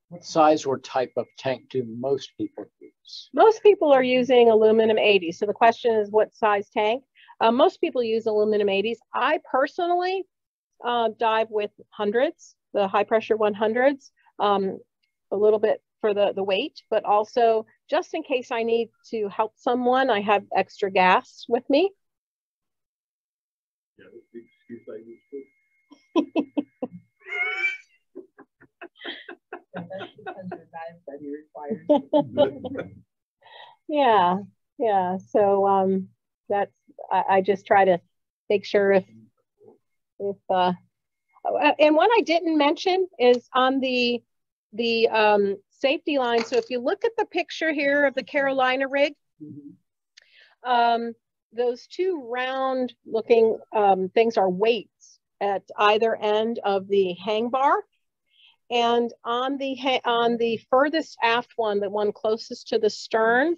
what size or type of tank do most people use? most people are using aluminum 80. So the question is, what size tank? Most people use aluminum 80s. I personally dive with hundreds, the high pressure 100s, a little bit for the weight, but also just in case I need to help someone, I have extra gas with me. Yeah, that's the excuse I use too. Yeah. So that's I just try to make sure if and what I didn't mention is on the safety line. So if you look at the picture here of the Carolina rig, those two round looking things are weights at either end of the hang bar. And on the furthest aft one, the one closest to the stern,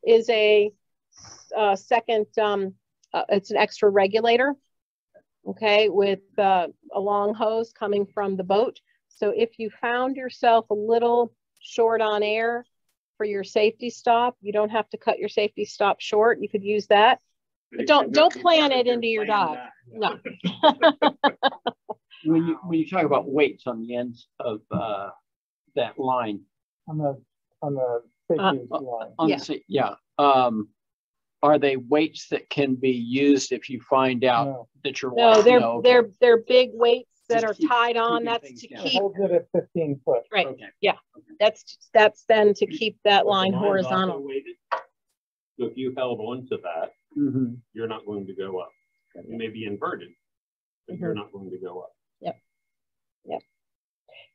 is a second, it's an extra regulator, okay, with a long hose coming from the boat. So if you found yourself a little short on air for your safety stop, you don't have to cut your safety stop short. You could use that. But don't plan it into your dive. No. When you talk about weights on the ends of that line, on the safety line. Are they weights that can be used if you find out that you're no, they're big weights that are tied on. That's to keep. Hold it at 15 foot. Right. Okay. Yeah. That's then to keep that line horizontal. So if you held onto that, you're not going to go up. You may be inverted, but you're not going to go up. Yep.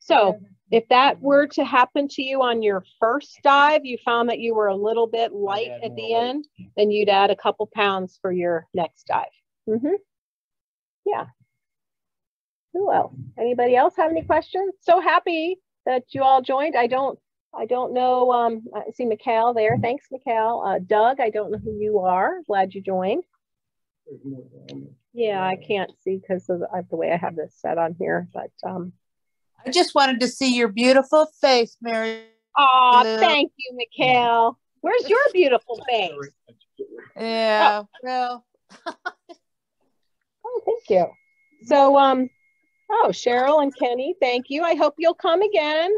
So if that were to happen to you on your first dive, you found that you were a little bit light at the end, then you'd add a couple pounds for your next dive. Yeah. Who else? Anybody else have any questions? So happy that you all joined. I don't know. I see Mikhail there. Thanks, Mikhail. Doug, I don't know who you are. Glad you joined. Yeah, I can't see because of the way I have this set on here, but I just wanted to see your beautiful face, Mary. Oh, thank you, Mikhail. Where's your beautiful face? Yeah, well. Oh, thank you. So, oh, Cheryl and Kenny, thank you. I hope you'll come again.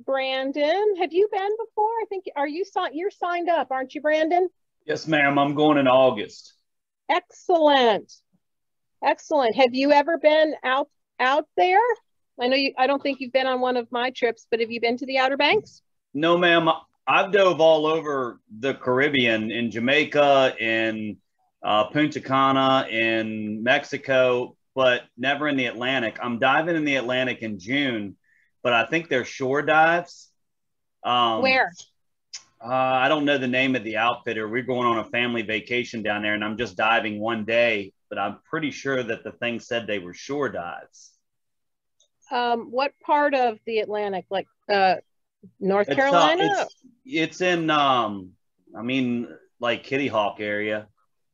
Brandon, have you been before? I think, you're signed up, aren't you, Brandon? Yes, ma'am. I'm going in August. Excellent. Excellent. Have you ever been out there? I don't think you've been on one of my trips, but have you been to the Outer Banks? No, ma'am. I've dove all over the Caribbean, in Jamaica, in Punta Cana, in Mexico, but never in the Atlantic. I'm diving in the Atlantic in June, but I think they're shore dives. Where? I don't know the name of the outfitter. We're going on a family vacation down there, and I'm just diving one day, but I'm pretty sure that the thing said they were shore dives. What part of the Atlantic? Like North Carolina? It's in, like Kitty Hawk area,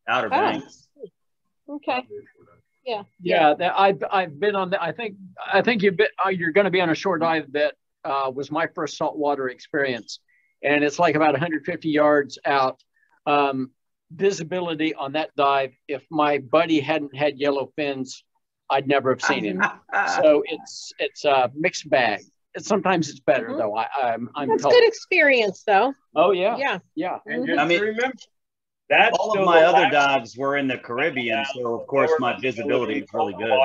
Outer Banks. Okay. Yeah. Yeah, I've been on that. I think you're going to be on a shore dive that was my first saltwater experience. And it's like about 150 yards out. Visibility on that dive, if my buddy hadn't had yellow fins, I'd never have seen him. So it's a mixed bag. Sometimes it's better though. I'm That's good experience though. Oh yeah. Yeah. Yeah. And just remember, all of my other dives were in the Caribbean, so of course my visibility is really good.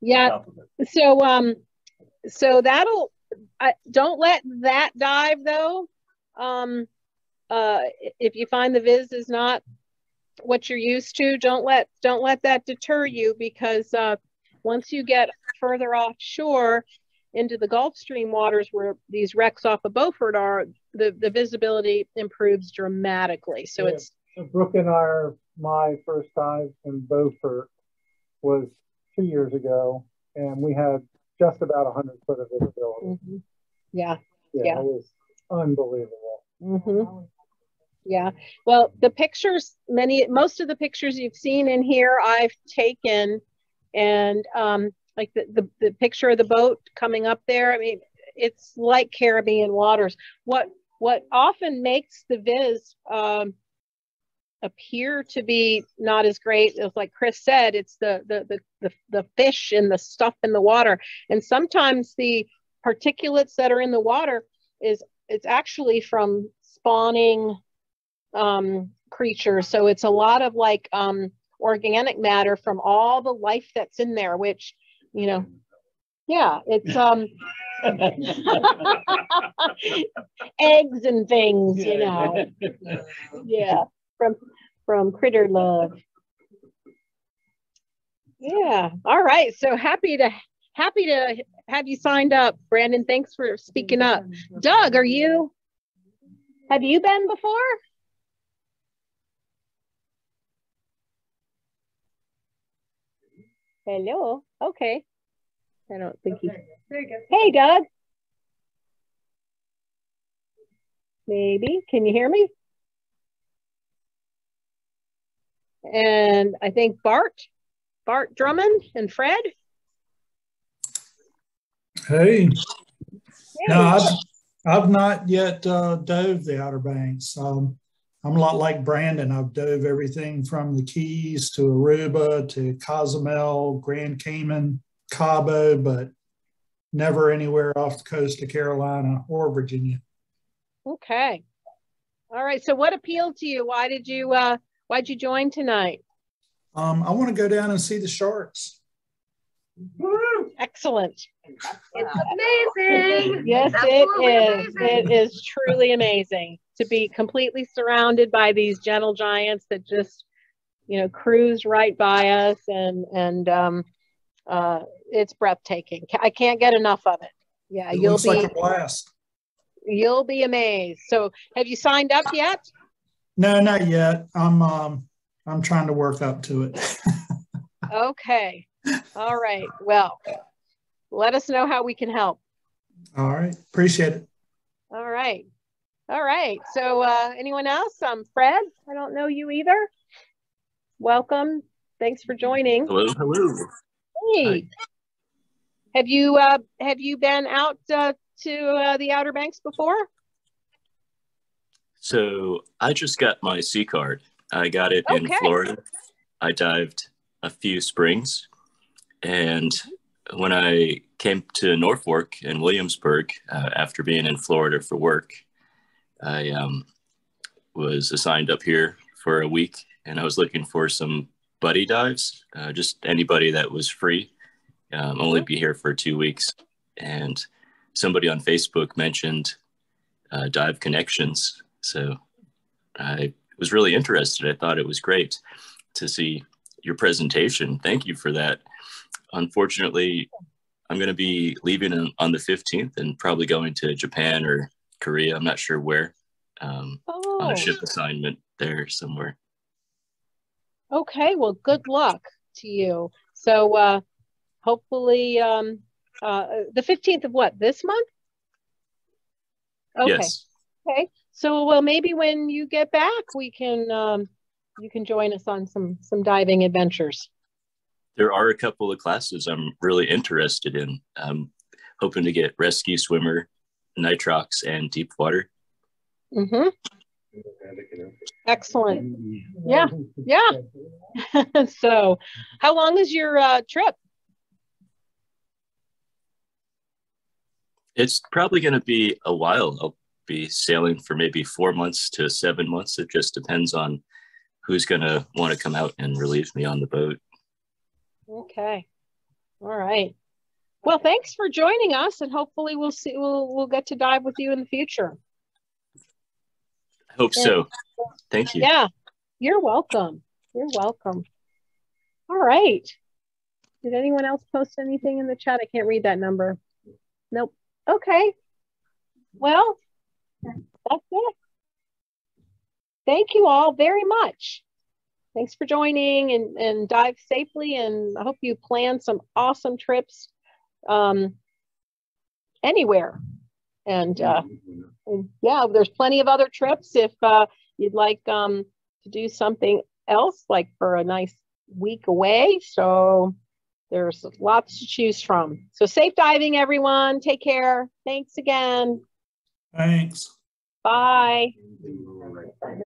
Yeah. So that'll. Don't let that dive though. If you find the viz is not what you're used to, don't let that deter you, because once you get further offshore into the Gulf Stream waters where these wrecks off of Beaufort are, the visibility improves dramatically. So yeah. So Brooke and my first dive in Beaufort was 2 years ago, and we had just about 100 foot of visibility. Yeah. It was unbelievable. Yeah. Well, the pictures, most of the pictures you've seen in here, I've taken, and like the picture of the boat coming up there. I mean, it's like Caribbean waters. What often makes the viz appear to be not as great as, like Chris said, it's the fish and the stuff in the water, and sometimes the particulates that are in the water it's actually from spawning creatures. So it's a lot of like organic matter from all the life that's in there, which, it's eggs and things, from critter love. Yeah. All right. So happy to have you signed up, Brandon. Thanks for speaking up. Doug, have you been before? Hello. Okay. I don't think he. There you go. Hey, Doug. Maybe. Can you hear me? And I think Bart Drummond and Fred. Hey. No, I've not yet dove the Outer Banks. I'm a lot like Brandon. I've dove everything from the Keys to Aruba to Cozumel, Grand Cayman, Cabo, but never anywhere off the coast of Carolina or Virginia. Okay. All right. So what appealed to you? Why'd you join tonight? I want to go down and see the sharks. Excellent. It's amazing. Yes, Absolutely it is. amazing. It is truly amazing to be completely surrounded by these gentle giants that just you know, cruised right by us, and it's breathtaking. I can't get enough of it. Yeah, it looks like a blast. You'll be amazed. So, have you signed up yet? No, not yet. I'm trying to work up to it. Okay. All right. Well, let us know how we can help. All right. Appreciate it. All right. All right. So anyone else? Fred, I don't know you either. Welcome. Thanks for joining. Hello. Hello. Hey. Have you been out to the Outer Banks before? So I just got my sea card. I got it in Florida. I dived a few springs, and when I came to Norfolk and Williamsburg after being in Florida for work, I was assigned up here for a week, and I was looking for some buddy dives, just anybody that was free. Only be here for 2 weeks, and somebody on Facebook mentioned Dive Connections, so I was really interested. I thought it was great to see your presentation. Thank you for that. Unfortunately, I'm going to be leaving on the 15th and probably going to Japan or Korea. I'm not sure where, on a ship assignment there somewhere. Okay, well, good luck to you. So hopefully the 15th of what, this month? Okay. Yes. Okay. So, well, maybe when you get back, we can you can join us on some diving adventures. There are a couple of classes I'm really interested in. I'm hoping to get rescue swimmer, nitrox, and deep water. Mm-hmm. Excellent. Yeah. Yeah. So, how long is your trip? It's probably going to be a while. I'll be sailing for maybe 4 months to 7 months. It just depends on who's going to want to come out and relieve me on the boat. Okay. All right. Well, thanks for joining us, and hopefully we'll get to dive with you in the future. I hope so. Thank you. Yeah. You're welcome. You're welcome. All right. Did anyone else post anything in the chat? I can't read that number. Nope. Okay. Well, that's it. Thank you all very much. Thanks for joining, and dive safely, and I hope you plan some awesome trips anywhere. And yeah, there's plenty of other trips if you'd like to do something else, like for a nice week away. So there's lots to choose from. So safe diving, everyone. Take care. Thanks again. Thanks. Bye.